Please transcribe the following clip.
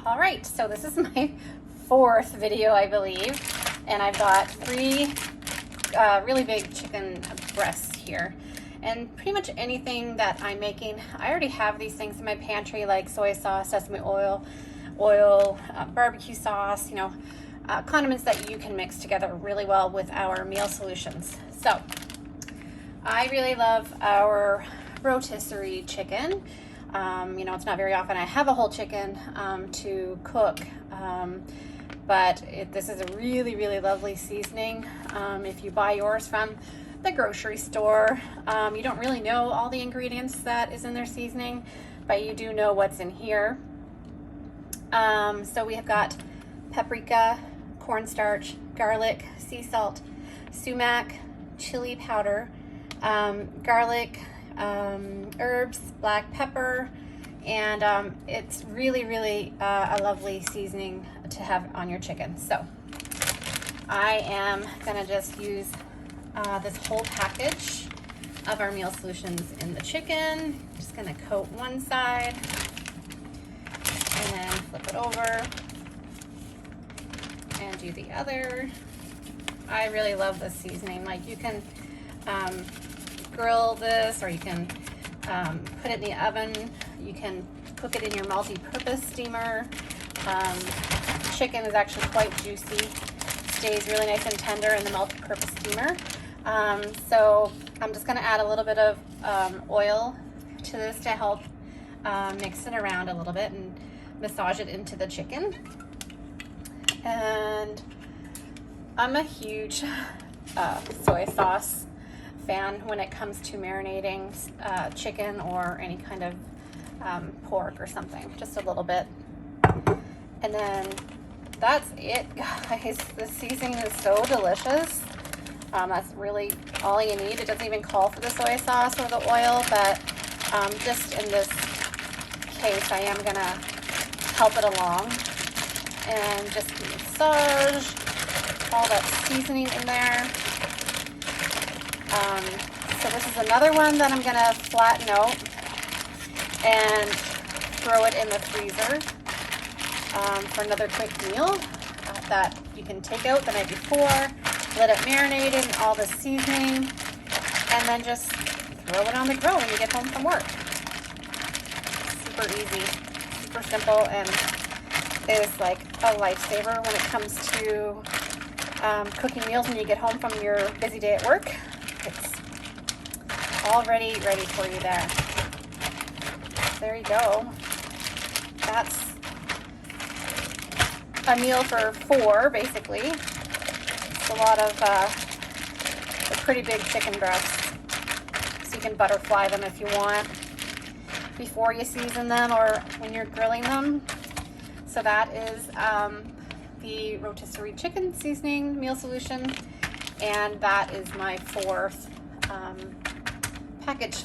All right, so this is my fourth video, I believe, and I've got three really big chicken breasts here. And pretty much anything that I'm making, I already have these things in my pantry, like soy sauce, sesame oil, barbecue sauce, you know, condiments that you can mix together really well with our meal solutions. So I really love our rotisserie chicken. You know, it's not very often I have a whole chicken to cook, but this is a really, really lovely seasoning. If you buy yours from the grocery store, you don't really know all the ingredients that is in their seasoning, but you do know what's in here. So we have got paprika, cornstarch, garlic, sea salt, sumac, chili powder, garlic, herbs, black pepper, and it's really, really a lovely seasoning to have on your chicken. So I am gonna just use this whole package of our meal solutions in the chicken. Just gonna coat one side and then flip it over and do the other. I really love this seasoning. Like, you can grill this, or you can put it in the oven. You can cook it in your multi-purpose steamer. Chicken is actually quite juicy, stays really nice and tender in the multi-purpose steamer. So I'm just going to add a little bit of oil to this to help mix it around a little bit and massage it into the chicken. And I'm a huge soy sauce fan when it comes to marinating chicken or any kind of pork or something, just a little bit. And then that's it, guys. The seasoning is so delicious. That's really all you need. It doesn't even call for the soy sauce or the oil, but just in this case, I am gonna help it along and just massage all that seasoning in there. So this is another one that I'm gonna flatten out and throw it in the freezer for another quick meal that you can take out the night before, let it marinate in all the seasoning, and then just throw it on the grill when you get home from work. Super easy, super simple, and is like a lifesaver when it comes to cooking meals when you get home from your busy day at work. It's already ready for you there. There you go. That's a meal for four, basically. It's a lot of a pretty big chicken breasts. So you can butterfly them if you want before you season them or when you're grilling them. So that is the rotisserie chicken seasoning meal solution, and that is my fourth package